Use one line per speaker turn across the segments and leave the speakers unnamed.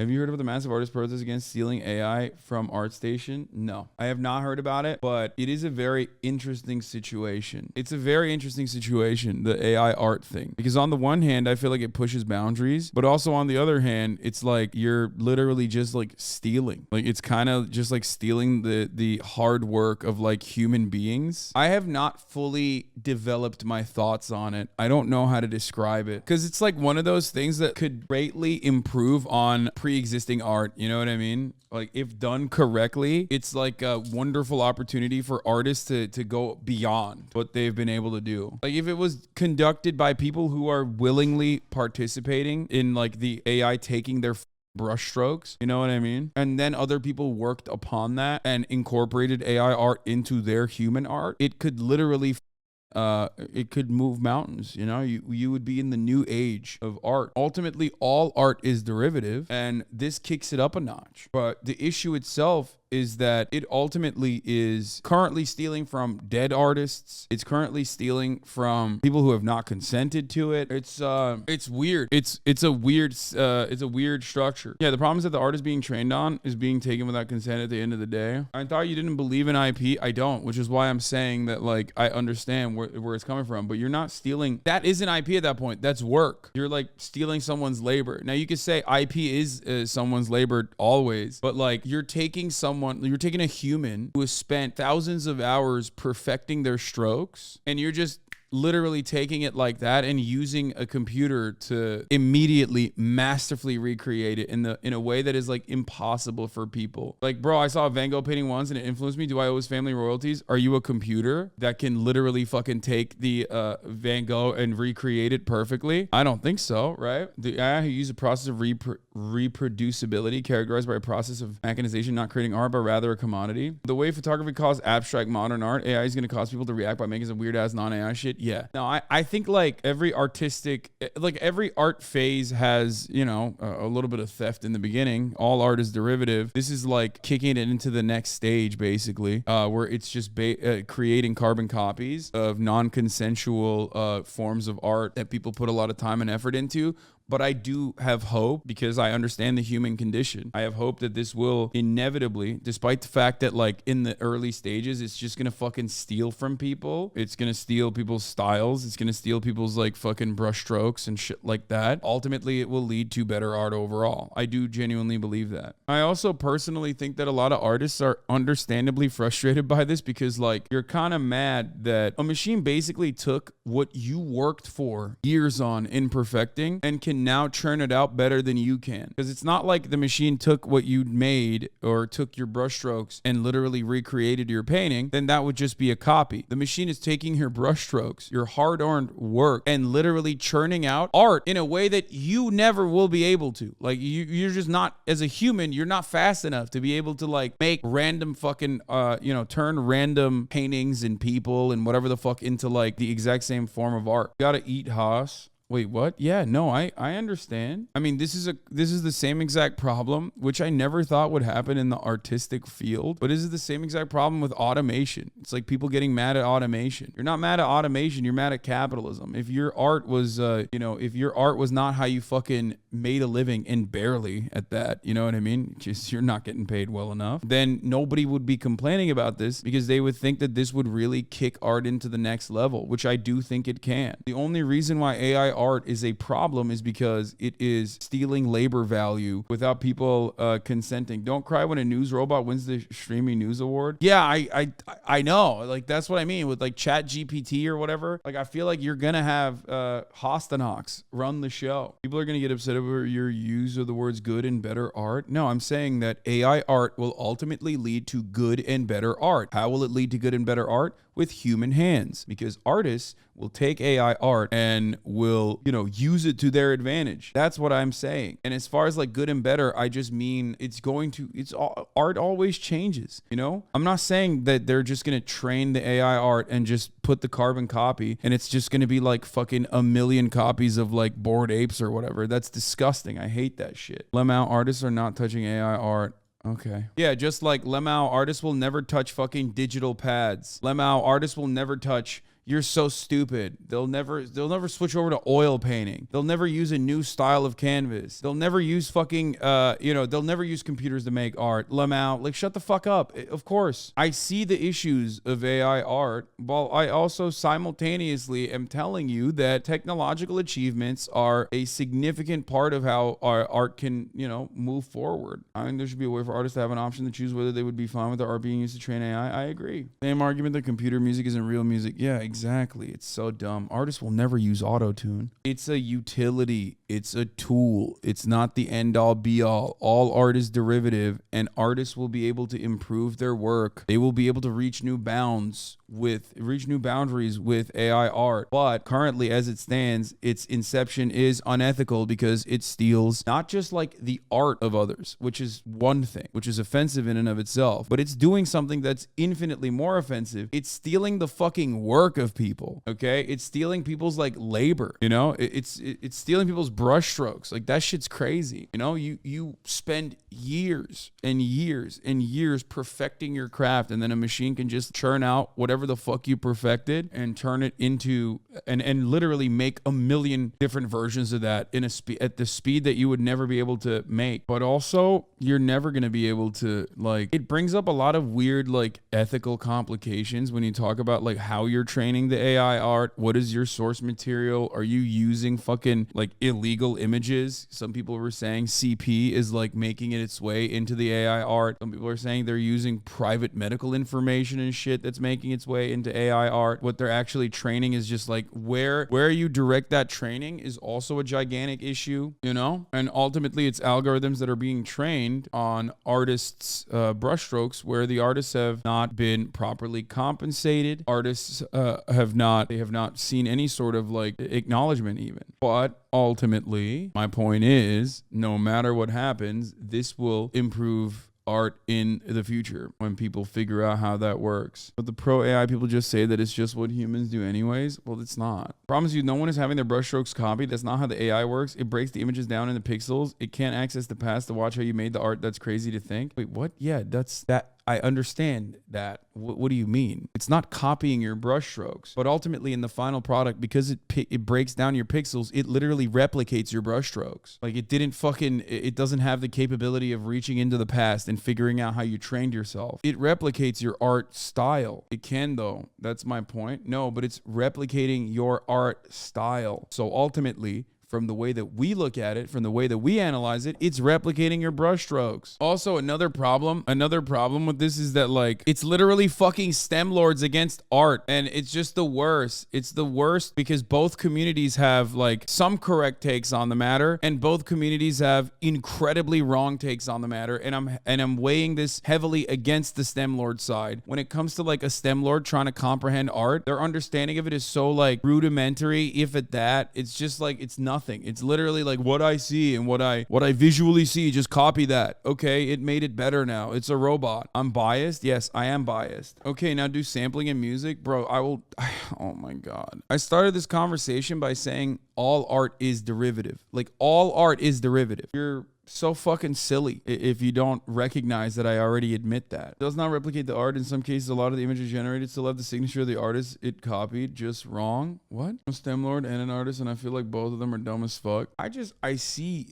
Have you heard about the massive artist protest against stealing AI from Artstation? No, I have not heard about it, but it is a very interesting situation. It's a very interesting situation, the AI art thing, because on the one hand, I feel like it pushes boundaries, but also on the other hand, it's like you're literally just like stealing. Like it's kind of just like stealing the hard work of like human beings. I have not fully developed my thoughts on it. I don't know how to describe it because it's like one of those things that could greatly improve on pre-existing art, you know what I mean? Like if done correctly, it's like a wonderful opportunity for artists to go beyond what they've been able to do. Like if it was conducted by people who are willingly participating in like the AI taking their brush strokes, you know what I mean? And then other people worked upon that and incorporated AI art into their human art, it could literally it could move mountains. You know, you would be in the new age of art. Ultimately, all art is derivative, and this kicks it up a notch. But the issue itself is that it ultimately is currently stealing from dead artists. It's currently stealing from people who have not consented to it. It's weird. It's a weird structure. Yeah, the problem is that the art is being trained on is being taken without consent at the end of the day. I thought you didn't believe in IP. I don't, which is why I'm saying that like I understand where it's coming from, but you're not stealing. That isn't IP at that point. That's work. You're like stealing someone's labor. Now you could say IP is someone's labor always, but like you're taking a human who has spent thousands of hours perfecting their strokes, and you're just literally taking it like that and using a computer to immediately masterfully recreate it in a way that is like impossible for people. Like, bro, I saw a Van Gogh painting once and it influenced me. Do I owe his family royalties? Are you a computer that can literally fucking take the Van Gogh and recreate it perfectly? I don't think so, right? The AI who use a process of reproducibility characterized by a process of mechanization, not creating art, but rather a commodity. The way photography caused abstract modern art, AI is going to cause people to react by making some weird ass non-AI shit. Yeah. No, I think like every art phase has, you know, a little bit of theft in the beginning. All art is derivative. This is like kicking it into the next stage, basically, where it's just creating carbon copies of non-consensual forms of art that people put a lot of time and effort into. But I do have hope because I understand the human condition. I have hope that this will inevitably, despite the fact that like in the early stages, it's just going to fucking steal from people. It's going to steal people's styles. It's going to steal people's like fucking brush strokes and shit like that. Ultimately, it will lead to better art overall. I do genuinely believe that. I also personally think that a lot of artists are understandably frustrated by this because like you're kind of mad that a machine basically took what you worked for years on in perfecting and can now churn it out better than you can. Because it's not like the machine took what you made or took your brush strokes and literally recreated your painting, then that would just be a copy. The machine is taking your brush strokes, your hard-earned work, and literally churning out art in a way that you never will be able to. Like you're just not, as a human, you're not fast enough to be able to like make random fucking turn random paintings and people and whatever the fuck into like the exact same form of art. You gotta eat Haas. Wait, what? Yeah, no, I understand. I mean, this is the same exact problem, which I never thought would happen in the artistic field, but this is the same exact problem with automation. It's like people getting mad at automation. You're not mad at automation, you're mad at capitalism. If your art was, if your art was not how you fucking made a living, and barely at that, you know what I mean? Just you're not getting paid well enough, then nobody would be complaining about this because they would think that this would really kick art into the next level, which I do think it can. The only reason why AI art is a problem is because it is stealing labor value without people consenting. Don't cry when a news robot wins the streaming news award. Yeah, I know. Like that's what I mean with like Chat GPT or whatever. Like I feel like you're gonna have HasanAbi run the show. People are gonna get upset over your use of the words good and better art. No, I'm saying that AI art will ultimately lead to good and better art. How will it lead to good and better art? With human hands, because artists will take AI art and will, use it to their advantage. That's what I'm saying. And as far as like good and better, I just mean art always changes, I'm not saying that they're just going to train the AI art and just put the carbon copy and it's just going to be like fucking a million copies of like Bored Apes or whatever. That's disgusting. I hate that shit. Lemao, artists are not touching AI art. Okay. Yeah, just like Lemao, artists will never touch fucking digital pads. Lemao, artists will never touch You're so stupid. They'll never switch over to oil painting. They'll never use a new style of canvas. They'll never use fucking, they'll never use computers to make art. Lamau, like, shut the fuck up. Of course, I see the issues of AI art, while I also simultaneously am telling you that technological achievements are a significant part of how our art can, move forward. I mean, there should be a way for artists to have an option to choose whether they would be fine with their art being used to train AI. I agree. Same argument that computer music isn't real music. Yeah, exactly. It's so dumb. Artists will never use auto-tune. It's a utility. It's a tool. It's not the end-all be-all. All art is derivative, and artists will be able to improve their work. They will be able to reach new boundaries with AI art. But currently, as it stands, its inception is unethical because it steals not just like the art of others, which is one thing, which is offensive in and of itself, but it's doing something that's infinitely more offensive. It's stealing the fucking work of people. Okay, it's stealing people's like labor. It's stealing people's brush strokes. Like, that shit's crazy. You spend years and years and years perfecting your craft, and then a machine can just churn out whatever the fuck you perfected and turn it into and literally make a million different versions of that at the speed that you would never be able to make. But also, you're never going to be able to, like, it brings up a lot of weird like ethical complications when you talk about like how you're training the AI art. What is your source material? Are you using fucking like illegal images? Some people were saying CP is like making it its way into the AI art. Some people are saying they're using private medical information and shit that's making its way into AI art. What they're actually training is just like where you direct that training is also a gigantic issue, and ultimately it's algorithms that are being trained on artists' brushstrokes where the artists have not been properly compensated. Artists have not seen any sort of like acknowledgement even. But ultimately, my point is, no matter what happens, this will improve art in the future when people figure out how that works. But the pro AI people just say that it's just what humans do anyways. Well, it's not. Promise you, no one is having their brushstrokes copied. That's not how the AI works. It breaks the images down into pixels. It can't access the past to watch how you made the art. That's crazy to think. Wait, what? Yeah, that's that. I understand that. What do you mean? It's not copying your brush strokes, but ultimately in the final product, because it breaks down your pixels, it literally replicates your brush strokes. Like, it doesn't have the capability of reaching into the past and figuring out how you trained yourself. It replicates your art style. It can though. That's my point. No, but it's replicating your art style. So ultimately, from the way that we look at it, from the way that we analyze it, it's replicating your brush strokes. Also, another problem with this is that, like, it's literally fucking STEM lords against art, and it's just the worst. It's the worst because both communities have like some correct takes on the matter, and both communities have incredibly wrong takes on the matter. And I'm weighing this heavily against the STEM lord side. When it comes to like a STEM lord trying to comprehend art, their understanding of it is so like rudimentary, if at that. It's just like, it's nothing. It's literally like what I see and what I visually see, just copy that. Okay, it made it better now. It's a robot. I'm biased. Yes, I am biased. Okay, now do sampling in music. Bro, oh my God. I started this conversation by saying all art is derivative. Like, all art is derivative. You're so fucking silly if you don't recognize that I already admit that. It does not replicate the art. In some cases, a lot of the images generated still have the signature of the artist it copied, just wrong. What? I'm a STEM lord and an artist, and I feel like both of them are dumb as fuck. I see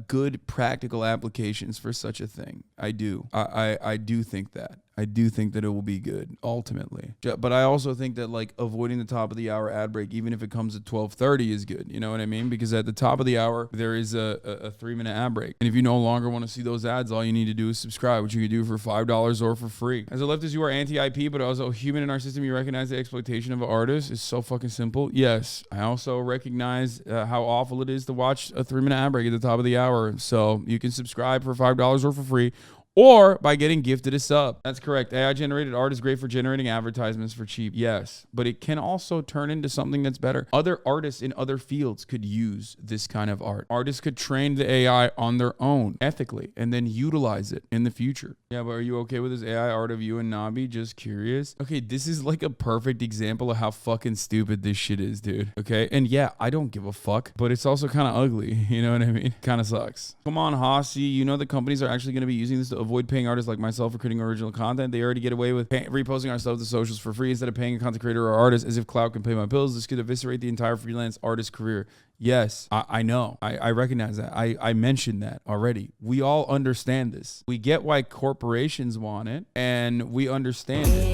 good practical applications for such a thing. I do. I do think that. I do think that it will be good ultimately. But I also think that like avoiding the top of the hour ad break, even if it comes at 12:30, is good. You know what I mean? Because at the top of the hour, there is a 3-minute ad break. And if you no longer want to see those ads, all you need to do is subscribe, which you can do for $5 or for free. As a leftist, you are anti-IP, but also human in our system. You recognize the exploitation of an artist is so fucking simple. Yes. I also recognize how awful it is to watch a 3-minute ad break at the top of the hour. So you can subscribe for $5 or for free, or by getting gifted a sub. That's correct. AI-generated art is great for generating advertisements for cheap. Yes, but it can also turn into something that's better. Other artists in other fields could use this kind of art. Artists could train the AI on their own ethically and then utilize it in the future. Yeah, but are you okay with this AI art of you and Nabi? Just curious. Okay, this is like a perfect example of how fucking stupid this shit is, dude. Okay, and yeah, I don't give a fuck, but it's also kind of ugly. You know what I mean? Kind of sucks. Come on, Hasi. You know the companies are actually going to be using this to avoid paying artists like myself for creating original content. They already get away with reposting our stuff to socials for free instead of paying a content creator or artist as if clout can pay my bills. This could eviscerate the entire freelance artist career. Yes, I know. I recognize that. I mentioned that already. We all understand this. We get why corporations want it, and we understand it.